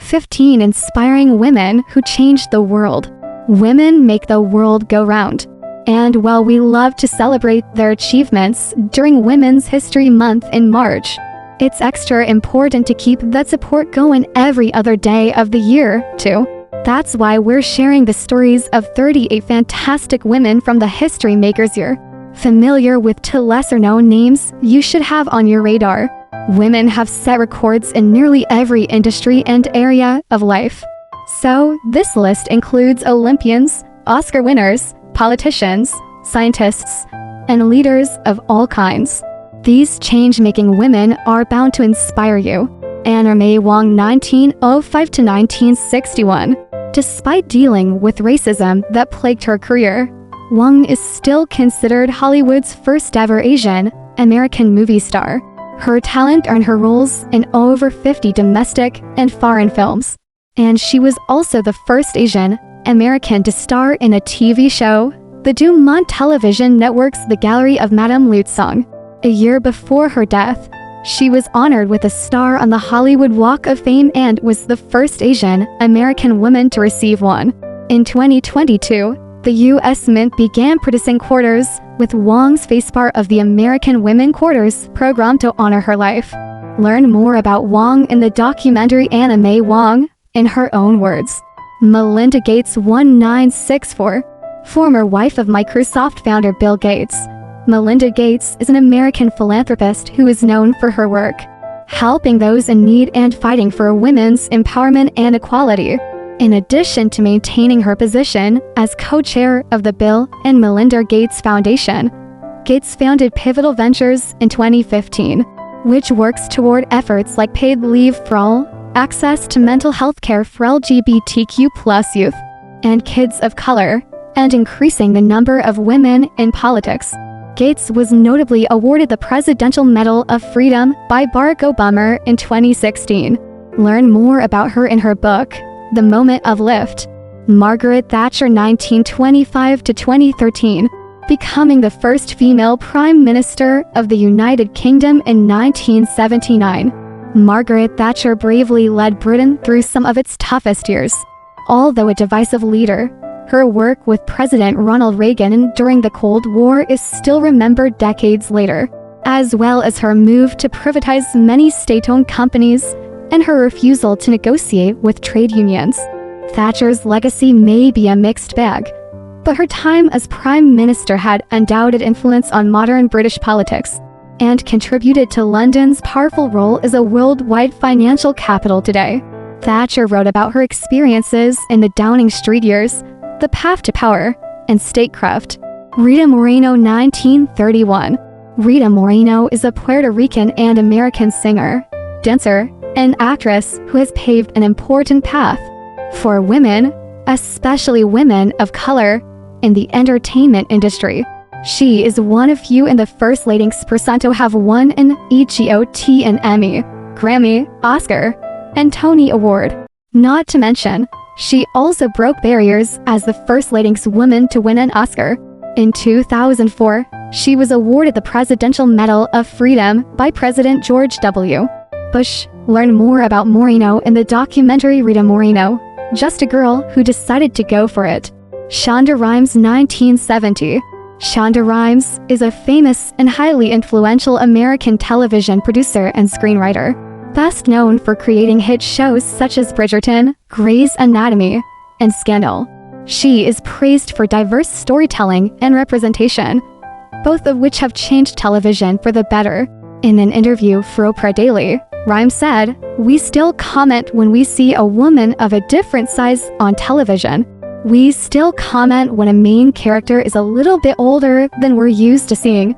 15 Inspiring Women Who Changed the World. Women make the world go round. And while we love to celebrate their achievements during Women's History Month in March, it's extra important to keep that support going every other day of the year, too. That's why we're sharing the stories of 38 fantastic women from the History Makers year. Familiar with two lesser-known names you should have on your radar. Women have set records in nearly every industry and area of life. So, this list includes Olympians, Oscar winners, politicians, scientists, and leaders of all kinds. These change-making women are bound to inspire you. Anna May Wong, 1905 to 1961. Despite dealing with racism that plagued her career, Wong is still considered Hollywood's first-ever Asian American movie star. Her talent earned her roles in over 50 domestic and foreign films, and she was also the first Asian American to star in a TV show, the Dumont Television Network's The Gallery of Madame Lutzong. A year before her death, she was honored with a star on the Hollywood Walk of Fame and was the first Asian American woman to receive one. In 2022, the U.S. Mint began producing quarters with Wong's face part of the American Women Quarters program to honor her life. Learn more about Wong in the documentary Anna May Wong, in her own words. Melinda Gates, 1964. Former wife of Microsoft founder Bill Gates, Melinda Gates is an American philanthropist who is known for her work, helping those in need and fighting for women's empowerment and equality. In addition to maintaining her position as co-chair of the Bill and Melinda Gates Foundation, Gates founded Pivotal Ventures in 2015, which works toward efforts like paid leave for all, access to mental health care for LGBTQ+ youth and kids of color, and increasing the number of women in politics. Gates was notably awarded the Presidential Medal of Freedom by Barack Obama in 2016. Learn more about her in her book, The Moment of Lift. Margaret Thatcher, 1925 to 2013, becoming the first female Prime Minister of the United Kingdom in 1979. Margaret Thatcher bravely led Britain through some of its toughest years. Although a divisive leader, her work with President Ronald Reagan during the Cold War is still remembered decades later, as well as her move to privatize many state-owned companies and her refusal to negotiate with trade unions. Thatcher's legacy may be a mixed bag, but her time as Prime Minister had undoubted influence on modern British politics and contributed to London's powerful role as a worldwide financial capital today. Thatcher wrote about her experiences in the Downing Street years, The Path to Power, and Statecraft. Rita Moreno, 1931. Rita Moreno is a Puerto Rican and American singer, dancer, and actress who has paved an important path for women, especially women of color, in the entertainment industry. She is one of few in the First Ladies % to have won an EGOT, an Emmy, Grammy, Oscar, and Tony Award. Not to mention, she also broke barriers as the first Ladies woman to win an Oscar. In 2004, she was awarded the Presidential Medal of Freedom by President George W. Bush. Learn more about Moreno in the documentary Rita Moreno, Just a Girl Who Decided to Go for It. Shonda Rhimes, 1970. Shonda Rhimes is a famous and highly influential American television producer and screenwriter, best known for creating hit shows such as Bridgerton, Grey's Anatomy, and Scandal. She is praised for diverse storytelling and representation, both of which have changed television for the better. In an interview for Oprah Daily, Rhimes said, "We still comment when we see a woman of a different size on television. We still comment when a main character is a little bit older than we're used to seeing,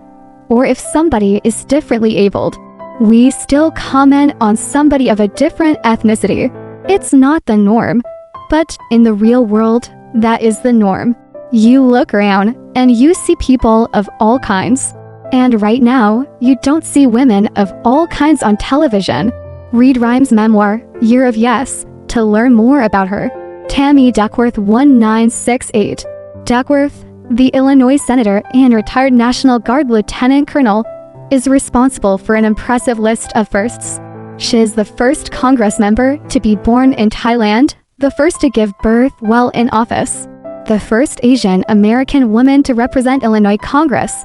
or if somebody is differently abled. We still comment on somebody of a different ethnicity. It's not the norm, but in the real world, that is the norm. You look around and you see people of all kinds. And right now, you don't see women of all kinds on television." Read Rhimes' memoir, Year of Yes, to learn more about her. Tammy Duckworth, 1968. Duckworth, the Illinois senator and retired National Guard lieutenant colonel, is responsible for an impressive list of firsts. She is the first Congress member to be born in Thailand, the first to give birth while in office, the first Asian American woman to represent Illinois Congress,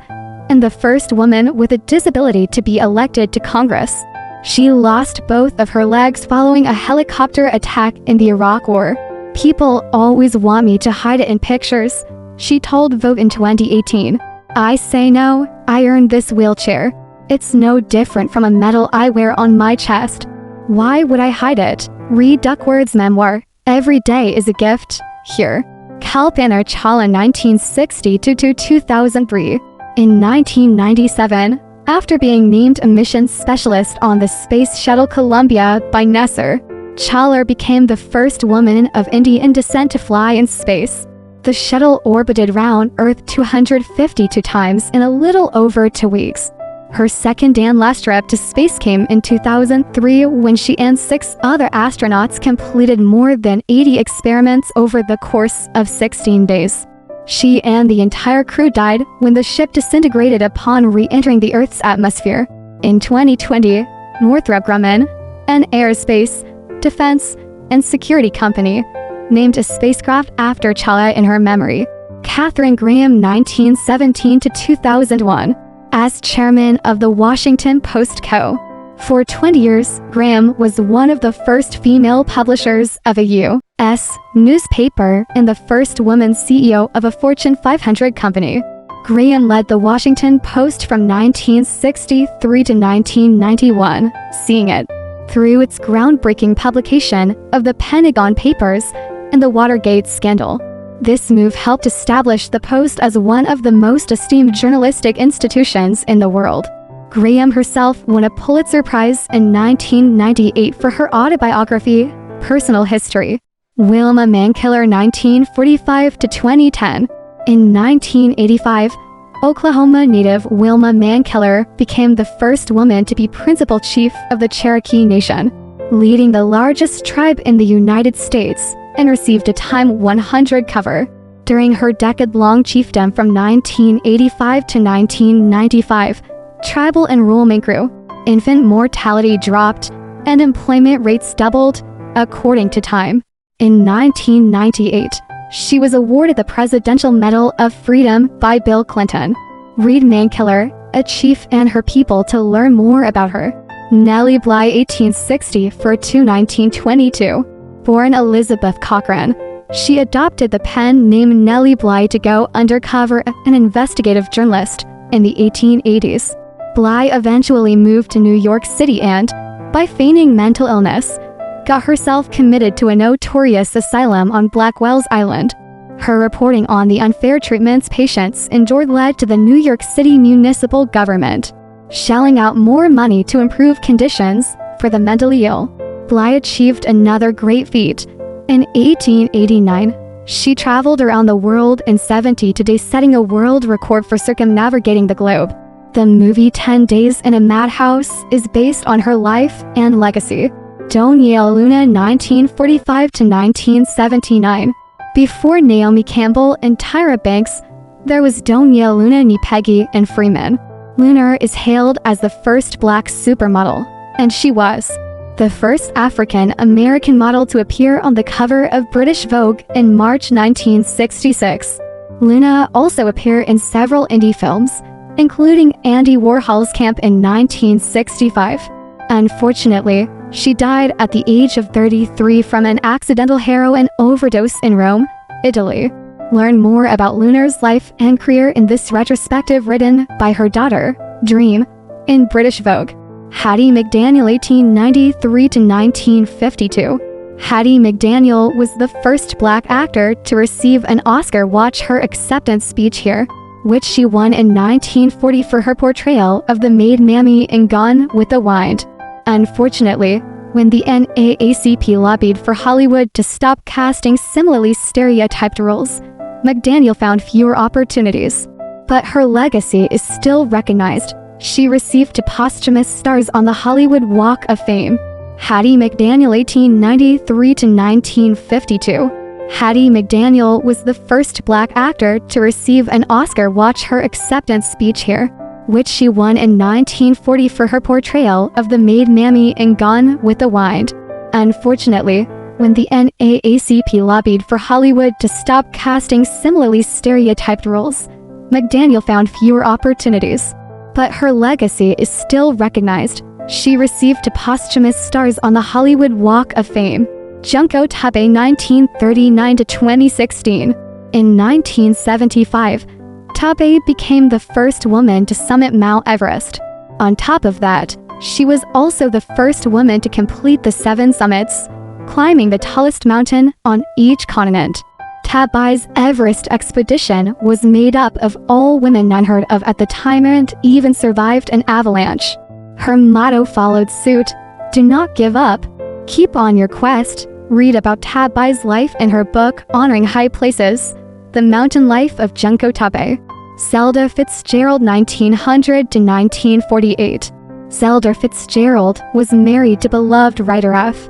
and the first woman with a disability to be elected to Congress. She lost both of her legs following a helicopter attack in the Iraq War. "People always want me to hide it in pictures," she told Vogue in 2018. "I say no, I earned this wheelchair. It's no different from a medal I wear on my chest. Why would I hide it?" Read Duckworth's memoir, Every Day is a Gift, here. Kalpana Chawla 1960 to 2003. In 1997, after being named a mission specialist on the Space Shuttle Columbia by NASA, Chawla became the first woman of Indian descent to fly in space. The shuttle orbited round Earth 252 times in a little over 2 weeks. Her second and last trip to space came in 2003 when she and 6 other astronauts completed more than 80 experiments over the course of 16 days. She and the entire crew died when the ship disintegrated upon re-entering the Earth's atmosphere. In 2020, Northrop Grumman, an aerospace, defense, and security company, named a spacecraft after Chawla in her memory. Katharine Graham 1917 to 2001. As chairman of the Washington Post Co. For 20 years, Graham was one of the first female publishers of a U.S. newspaper and the first woman CEO of a Fortune 500 company. Graham led the Washington Post from 1963 to 1991, seeing it through its groundbreaking publication of the Pentagon Papers and the Watergate scandal. This move helped establish the Post as one of the most esteemed journalistic institutions in the world. Graham herself won a Pulitzer Prize in 1998 for her autobiography, Personal History. Wilma Mankiller 1945 to 2010. In 1985, Oklahoma native Wilma Mankiller became the first woman to be principal chief of the Cherokee Nation, leading the largest tribe in the United States, and received a Time 100 cover. During her decade-long chiefdom from 1985 to 1995, tribal enrollment grew, infant mortality dropped, and employment rates doubled, according to Time. In 1998, she was awarded the Presidential Medal of Freedom by Bill Clinton. Read Mankiller, a chief, and her people to learn more about her. Nellie Bly 1860 to 1922. Born Elizabeth Cochran, she adopted the pen name Nellie Bly to go undercover as an investigative journalist in the 1880s. Bly eventually moved to New York City and, by feigning mental illness, got herself committed to a notorious asylum on Blackwell's Island. Her reporting on the unfair treatments patients endured led to the New York City municipal government shelling out more money to improve conditions for the mentally ill. Bly achieved another great feat. In 1889, she traveled around the world in 72 days, setting a world record for circumnavigating the globe. The movie 10 Days in a Madhouse is based on her life and legacy. Doña Luna 1945 to 1979. Before Naomi Campbell and Tyra Banks, there was Doña Luna ni Peggy and Freeman. Luna is hailed as the first black supermodel, and she was the first African-American model to appear on the cover of British Vogue in March 1966. Luna also appeared in several indie films, including Andy Warhol's Camp in 1965. Unfortunately, she died at the age of 33 from an accidental heroin overdose in Rome, Italy. Learn more about Luna's life and career in this retrospective written by her daughter, Dream, in British Vogue. Hattie McDaniel 1893 to 1952. Hattie McDaniel was the first black actor to receive an Oscar. Watch her acceptance speech here, which she won in 1940 for her portrayal of the maid Mammy in Gone with the Wind. Unfortunately, when the NAACP lobbied for Hollywood to stop casting similarly stereotyped roles, McDaniel found fewer opportunities. But her legacy is still recognized. She received 2 posthumous stars on the Hollywood Walk of Fame. Hattie McDaniel 1893 to 1952. Hattie McDaniel was the first black actor to receive an Oscar. Watch her acceptance speech here, which she won in 1940 for her portrayal of the maid Mammy in Gone with the Wind. Unfortunately, when the NAACP lobbied for Hollywood to stop casting similarly stereotyped roles, McDaniel found fewer opportunities. But her legacy is still recognized. She received posthumous stars on the Hollywood Walk of Fame. Junko Tabei 1939 to 2016. In 1975, Tabei became the first woman to summit Mount Everest. On top of that, she was also the first woman to complete the 7 summits, climbing the tallest mountain on each continent. Tabei's Everest expedition was made up of all women unheard of at the time and even survived an avalanche. Her motto followed suit: do not give up. Keep on your quest. Read about Tabei's life in her book Honoring High Places, The Mountain Life of Junko Tabei. Zelda Fitzgerald 1900 to 1948. Zelda Fitzgerald was married to beloved writer F.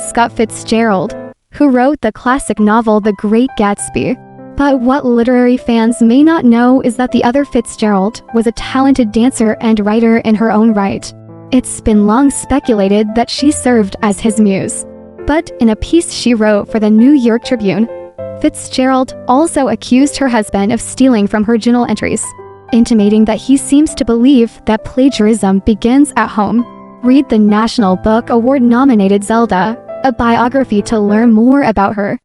Scott Fitzgerald, who wrote the classic novel The Great Gatsby. But what literary fans may not know is that the other Fitzgerald was a talented dancer and writer in her own right. It's been long speculated that she served as his muse. But in a piece she wrote for the New York Tribune, Fitzgerald also accused her husband of stealing from her journal entries, intimating that he seems to believe that plagiarism begins at home. Read the National Book Award-nominated Zelda, a biography to learn more about her.